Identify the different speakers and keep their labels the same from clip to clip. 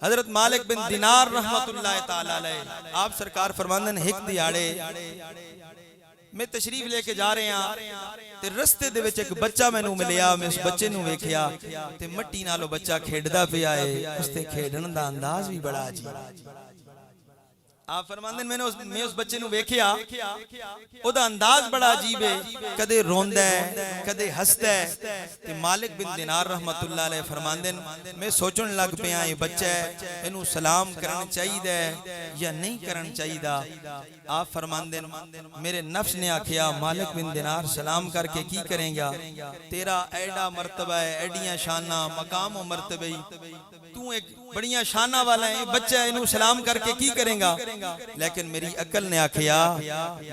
Speaker 1: حضرت مالک بن دینار رحمت اللہ تعالی علیہ آپ سرکار فرماندن ہک دیاڑے میں تشریف لے کے جا رہے ہیں تے رستے دے وچ ایک بچہ میں نو ملیا میں اس بچے نو ویکھیا تے مٹی نالو بچہ کھیڈدا پیا ہے اس تے کھیڈن دا انداز بھی بڑا عجیب آپ فرماندن میں اس بچے نو ویکھیا او دا انداز بڑا عجیب ہے کدے روندا ہے کدے ہسدا ہے تے مالک بن دینار رحمت اللہ علیہ فرماندن میں سوچن لگ پیا یہ بچہ ہے اینو سلام کرنا چاہیے یا نہیں کرنا چاہیے آپ فرماندن میرے نفس نے آکھیا مالک بن دینار سلام کر کے کی کریں گا تیرا ایڈا مرتبہ ہے ایڈیاں شانہ مقام و مرتبہ تو ایک بڑیاں شانہ والا ہے بچہ اینو سلام کر کے کی کریں گا لیکن میری عقل نے آکھیا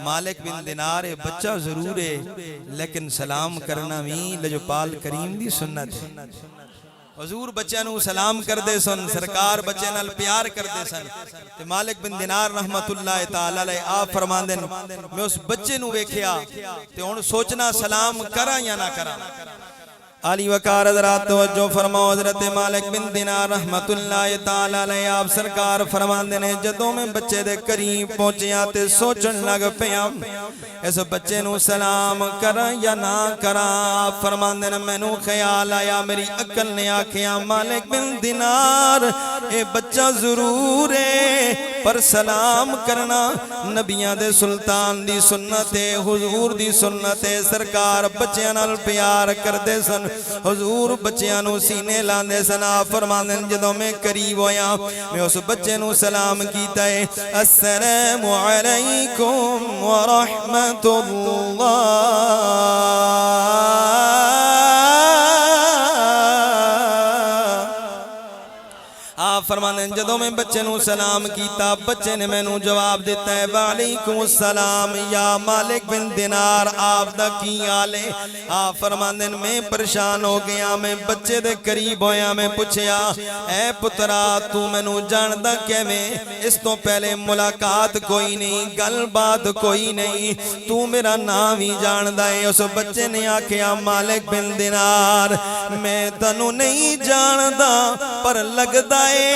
Speaker 1: مالک بن دینار بچہ ضرور ہے لیکن سلام کرنا بھی لجپال کریم دی سنت ہے حضور بچے نو سلام کر دے سن سرکار بچے نال پیار کر دے سن تے مالک بن دینار رحمت اللہ تعالی علیہ آپ فرماندن میں اس بچے نو ویکھیا تے ہن سوچنا سلام کراں یا نہ کراں علی وقار حضرات توجہ فرماؤ حضرت مالک بن دینار رحمت اللہ تعالی علیہ آپ سرکار فرماندے نے جدوں میں بچے دے قریب پہنچیا تے سوچن لگ پیا اس بچے نو سلام کراں یا نہ کراں آپ فرماندے نے مینوں خیال آیا میری عقل نے آکھیا مالک بن دینار اے بچہ ضرور ہے پر سلام کرنا نبیاں دے سلطان دی سنت ہے حضور دی سنت ہے سرکار بچیاں نال پیار کردے سن حضور بچیاں نو سینے لاندے سن آپ فرماندن جدوں میں قریب ہویا میں اس بچے نو سلام کیتا ہے السلام علیکم ورحمت اللہ فرمانے جدوں میں بچے نو سلام کیتا بچے نے میں نو جواب دیتا ہے وعلیکم السلام یا مالک بن دینار آپ دا کی آلے آپ فرمانے میں پریشان ہو گیا میں بچے دے قریب ہویا میں پوچھیا اے پترا تو میں نو جاندہ کیویں اس تو پہلے ملاقات کوئی نہیں گل بات کوئی نہیں تو میرا نام ہی جاندہ ہے اس بچے نے آکھیا مالک بن دینار میں تنو نہیں جاندہ پر لگدا ہے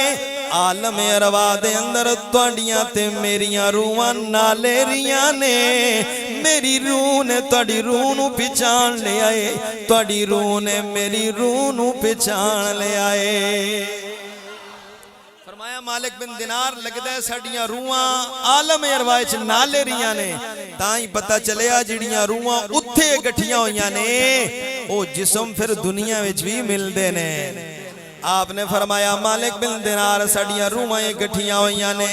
Speaker 1: عالم ارواح دے اندر تواڈیاں تے میریاں روحاں نالے ریاں نے میری روح نے تواڈی روح نو پہچان لے آئے تواڈی روح نے میری روح نو پہچان لے آئے فرمایا مالک بن دینار لگدا ہے ساڈیاں روحاں عالم ارواح وچ نالے ریاں نے تاں ہی پتہ چلیا جڑیاں روحاں اوتھے گٹھیاں ہویاں نے او جسم پھر دنیا وچ بھی ملدے نے آپ نے فرمایا مالک بن دینار ساڈیاں روحاں گٹھیاں ہوئیاں نے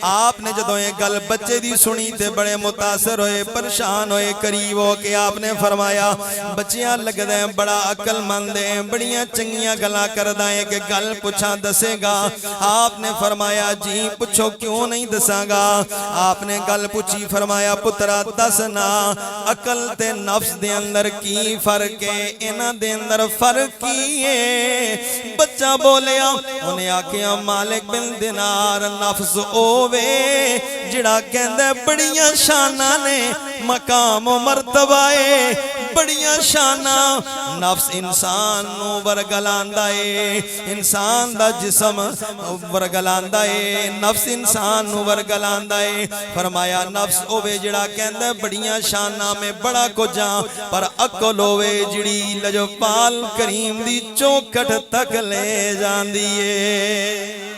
Speaker 1: آپ نے جدوں یہ گل بچے دی سنی تے بڑے متاثر ہوئے پریشان ہوئے قریب ہو کے آپ نے فرمایا بچیاں لگدے ہیں بڑا عقل مند ہیں بڑیاں چنگیاں گلاں کردہ ہیں کہ گل پوچھاں دسے گا آپ نے فرمایا جی پوچھو کیوں نہیں دساں گا آپ نے گل پوچھی فرمایا پترا دسنا عقل تے نفس دے اندر کی فرق ہے انہاں دے اندر فرق کی ہے بچہ بولیا انہیں آکھیا مالک بن دینار نفس اووے جڑا کہندے بڑیاں شانہ نے مقام و مرتبہ ہے بڑیاں شانہ نفس انسان نو ورگلاندا ہے انسان دا جسم ورگلاندا ہے نفس انسان نو ورگلاندا ہے فرمایا نفس اووے جڑا کہندے بڑیاں شانہ میں بڑا کجاں پر عقل ہووے جڑی لجپال کریم دی چوکھٹ تک لے جاندی ہے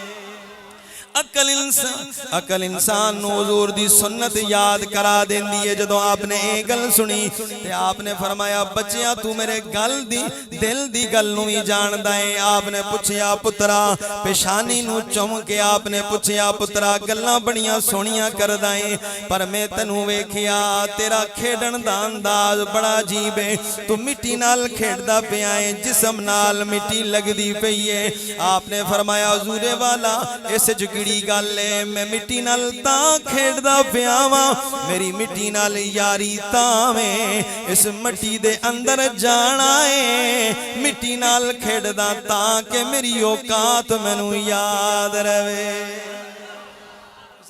Speaker 1: عقل انسان نو حضور دی سنت یاد کرا دیندی ہے جدوں آپ نے ایک گل سنی تے آپ نے فرمایا بچیاں تو میرے دل دی گل نو ہی جاندہ ہے آپ نے پوچھیا پترا پیشانی نو چم کے آپ نے پوچھیا پترا گلاں بڑیاں سونیاں کردہ ہیں پر میں تنو ویکھیا تیرا کھیڈن دا انداز بڑا عجیب ہے تو مٹی نال کھیڈدا پیا ہے جسم نال مٹی لگدی پئی ہے آپ نے فرمایا حضور والا اس جگڑی گالے میں مٹی نال تاں کھیڑدا پیاواں میری مٹی نال یاری تاں میں اس مٹی دے اندر جانا ہے مٹی نال کھیڑدا تاں کہ میری اوقات مینوں یاد رہے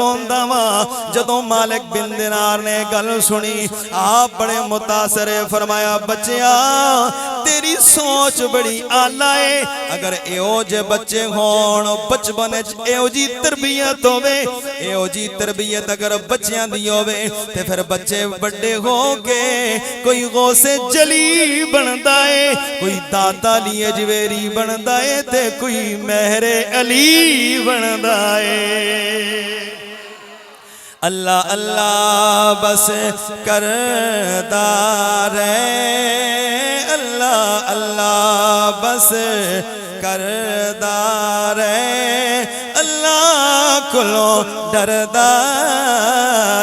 Speaker 1: روندا وا جدوں مالک بن دینار نے گل سنی آپ بڑے متاثر فرمایا بچیا تیری سوچ بڑی اعلیٰ ہے اگر ایو جے بچے ہون بچپن وچ ایو جی تربیت ہوے ایو جی تربیت اگر بچیاں دی ہوے تے پھر بچے بڑے ہو کے کوئی غوث جلی بندا ہے کوئی داتا علی اجویری بندا ہے تے کوئی مہر علی بندا ہے اللہ اللہ بس کردا رہے اللہ اللہ بس کردا رہے اللہ کلو ڈردا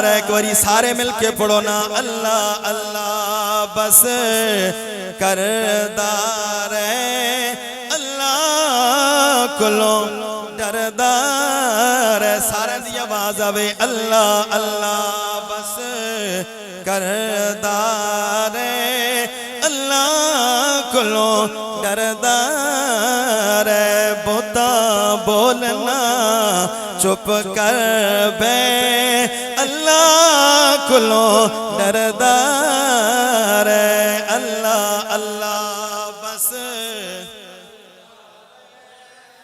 Speaker 1: رہے ایک باری سارے مل کے پڑھو نا اللہ اللہ بس کردا رہے اللہ کلو ڈردا رہے سارے دی آواز آوے اللہ اللہ بس کردا رہے اللہ کلو ڈردا رہے بوتا بولنا چپ کر بے اللہ کلو ڈردا رہے اللہ اللہ بس